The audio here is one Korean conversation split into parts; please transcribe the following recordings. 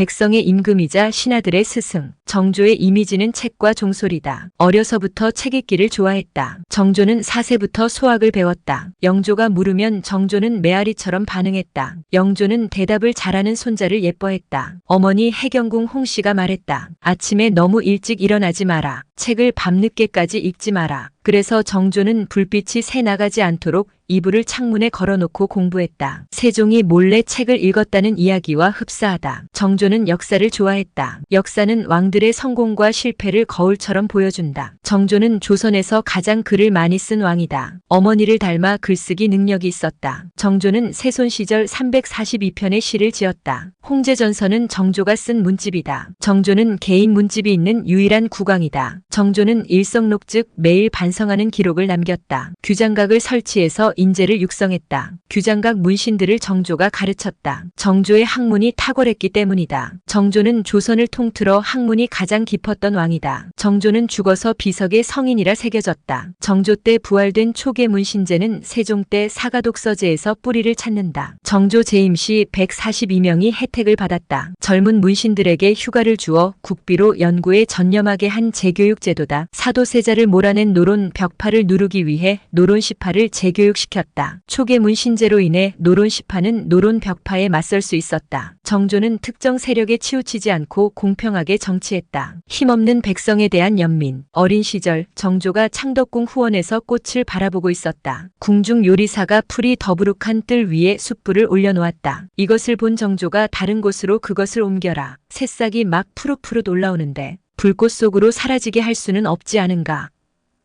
백성의 임금이자 신하들의 스승. 정조의 이미지는 책과 종소리다. 어려서부터 책 읽기를 좋아했다. 정조는 4세부터 소학을 배웠다. 영조가 물으면 정조는 메아리처럼 반응했다. 영조는 대답을 잘하는 손자를 예뻐했다. 어머니 해경궁 홍씨가 말했다. 아침에 너무 일찍 일어나지 마라. 책을 밤늦게까지 읽지 마라. 그래서 정조는 불빛이 새 나가지 않도록 이불을 창문에 걸어놓고 공부했다. 세종이 몰래 책을 읽었다는 이야기와 흡사하다. 정조는 역사를 좋아했다. 역사는 왕들의 성공과 실패를 거울처럼 보여준다. 정조는 조선에서 가장 글을 많이 쓴 왕이다. 어머니를 닮아 글쓰기 능력이 있었다. 정조는 세손 시절 342편의 시를 지었다. 홍제전서는 정조가 쓴 문집이다. 정조는 개인 문집이 있는 유일한 국왕이다. 정조는 일성록 즉 매일 반성하는 기록을 남겼다. 규장각을 설치해서 인재를 육성했다. 규장각 문신들을 정조가 가르쳤다. 정조의 학문이 탁월했기 때문이다. 정조는 조선을 통틀어 학문이 가장 깊었던 왕이다. 정조는 죽어서 비석에 성인이라 새겨졌다. 정조 때 부활된 초계 문신제는 세종 때 사가독서제에서 뿌리를 찾는다. 정조 재임 시 142명이 혜택을 받았다. 젊은 문신들에게 휴가를 주어 국비로 연구에 전념하게 한 재교육 제도다. 사도세자를 몰아낸 노론 벽파를 누르기 위해 노론 시파를 재교육시켰다. 초계 문신제로 인해 노론 시파는 노론 벽파에 맞설 수 있었다. 정조는 특정 세력에 치우치지 않고 공평하게 정치했다. 힘없는 백성에 대한 연민. 어린 시절 정조가 창덕궁 후원에서 꽃을 바라보고 있었다. 궁중 요리사가 풀이 더부룩한 뜰 위에 숯불을 올려놓았다. 이것을 본 정조가 다른 곳으로 그것을 옮겨라. 새싹이 막 푸릇푸릇 올라오는데 불꽃 속으로 사라지게 할 수는 없지 않은가?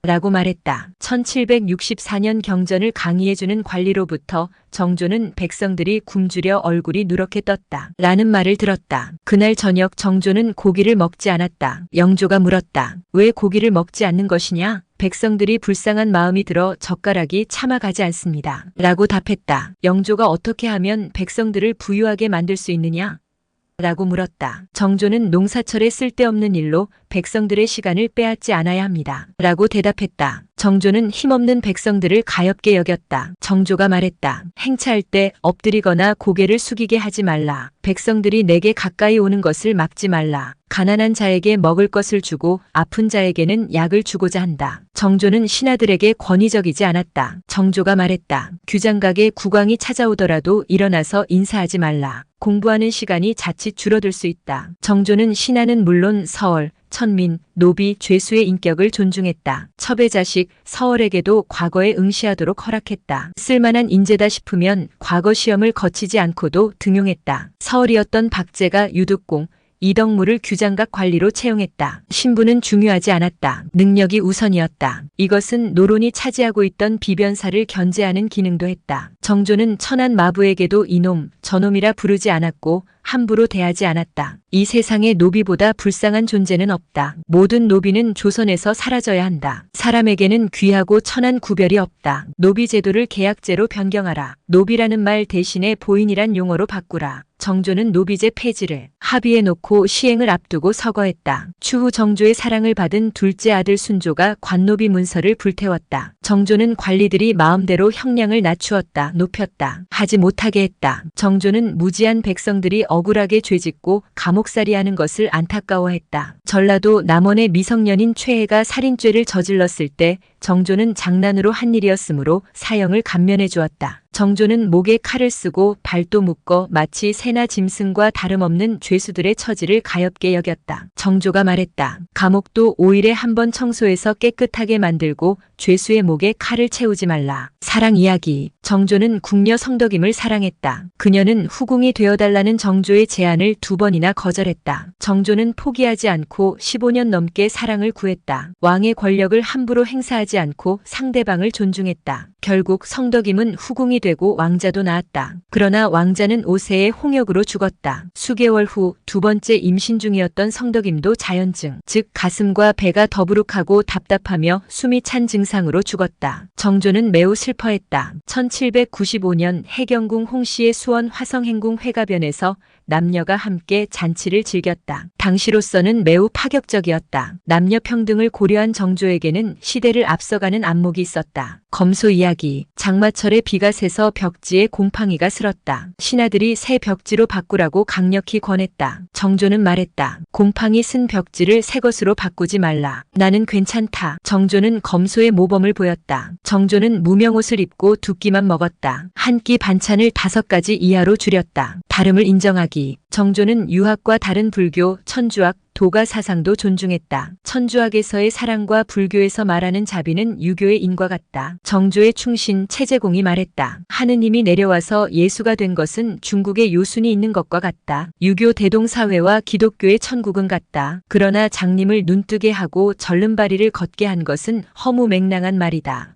라고 말했다. 1764년 경전을 강의해주는 관리로부터 정조는 백성들이 굶주려 얼굴이 누렇게 떴다. 라는 말을 들었다. 그날 저녁 정조는 고기를 먹지 않았다. 영조가 물었다. 왜 고기를 먹지 않는 것이냐? 백성들이 불쌍한 마음이 들어 젓가락이 참아가지 않습니다. 라고 답했다. 영조가 어떻게 하면 백성들을 부유하게 만들 수 있느냐? 라고 물었다. 정조는 농사철에 쓸데없는 일로 백성들의 시간을 빼앗지 않아야 합니다. 라고 대답했다. 정조는 힘없는 백성들을 가엾게 여겼다. 정조가 말했다. 행차할 때 엎드리거나 고개를 숙이게 하지 말라. 백성들이 내게 가까이 오는 것을 막지 말라. 가난한 자에게 먹을 것을 주고 아픈 자에게는 약을 주고자 한다. 정조는 신하들에게 권위적이지 않았다. 정조가 말했다. 규장각에 국왕이 찾아오더라도 일어나서 인사하지 말라. 공부하는 시간이 자칫 줄어들 수 있다. 정조는 신하는 물론 서얼, 천민, 노비, 죄수의 인격을 존중했다. 첩의 자식 서얼에게도 과거에 응시하도록 허락했다. 쓸만한 인재다 싶으면 과거 시험을 거치지 않고도 등용했다. 서얼이었던 박제가 유득공, 이덕무를 규장각 관리로 채용했다. 신분은 중요하지 않았다. 능력이 우선이었다. 이것은 노론이 차지하고 있던 비변사를 견제하는 기능도 했다. 정조는 천한 마부에게도 이놈, 저놈이라 부르지 않았고 함부로 대하지 않았다. 이 세상에 노비보다 불쌍한 존재는 없다. 모든 노비는 조선에서 사라져야 한다. 사람에게는 귀하고 천한 구별이 없다. 노비 제도를 계약제로 변경하라. 노비라는 말 대신에 보인이란 용어로 바꾸라. 정조는 노비제 폐지를 합의해놓고 시행을 앞두고 서거했다. 추후 정조의 사랑을 받은 둘째 아들 순조가 관노비 문서를 불태웠다. 정조는 관리들이 마음대로 형량을 낮추었다. 높였다. 하지 못하게 했다. 정조는 무지한 백성들이 억울하게 죄짓고 감옥살이하는 것을 안타까워했다. 전라도 남원의 미성년인 최애가 살인죄를 저질렀을 때 정조는 장난으로 한 일이었으므로 사형을 감면해 주었다. 정조는 목에 칼을 쓰고 발도 묶어 마치 새나 짐승과 다름없는 죄수들의 처지를 가엾게 여겼다. 정조가 말했다. 감옥도 5일에 한 번 청소해서 깨끗하게 만들고 죄수의 목에 칼을 채우지 말라. 사랑 이야기. 정조는 궁녀 성덕임을 사랑했다. 그녀는 후궁이 되어달라는 정조의 제안을 2번이나 거절했다. 정조는 포기하지 않고 15년 넘게 사랑을 구했다. 왕의 권력을 함부로 행사하지 않고 상대방을 존중했다. 결국 성덕임은 후궁이 되고 왕자도 낳았다. 그러나 왕자는 5세에 홍역으로 죽었다. 수개월 후 2번째 임신 중이었던 성덕임도 자연증, 즉 가슴과 배가 더부룩하고 답답하며 숨이 찬 증상으로 죽었다. 정조는 매우 슬퍼했다. 1795년 해경궁 홍씨의 수원 화성행궁 회가변에서 남녀가 함께 잔치를 즐겼다. 당시로서는 매우 파격적이었다. 남녀 평등을 고려한 정조에게는 시대를 앞서가는 안목이 있었다. 검소 이야기. 장마철에 비가 새서 벽지에 곰팡이가 슬었다. 신하들이 새 벽지로 바꾸라고 강력히 권했다. 정조는 말했다. 곰팡이 쓴 벽지를 새 것으로 바꾸지 말라. 나는 괜찮다. 정조는 검소의 모범을 보였다. 정조는 무명옷을 입고 두 끼만 먹었다. 한 끼 반찬을 5가지 이하로 줄였다. 다름을 인정하기. 정조는 유학과 다른 불교, 천주학, 도가 사상도 존중했다. 천주학에서의 사랑과 불교에서 말하는 자비는 유교의 인과 같다. 정조의 충신 채제공이 말했다. 하느님이 내려와서 예수가 된 것은 중국에 요순이 있는 것과 같다. 유교 대동사회와 기독교의 천국은 같다. 그러나 장님을 눈뜨게 하고 절름발이를 걷게 한 것은 허무맹랑한 말이다.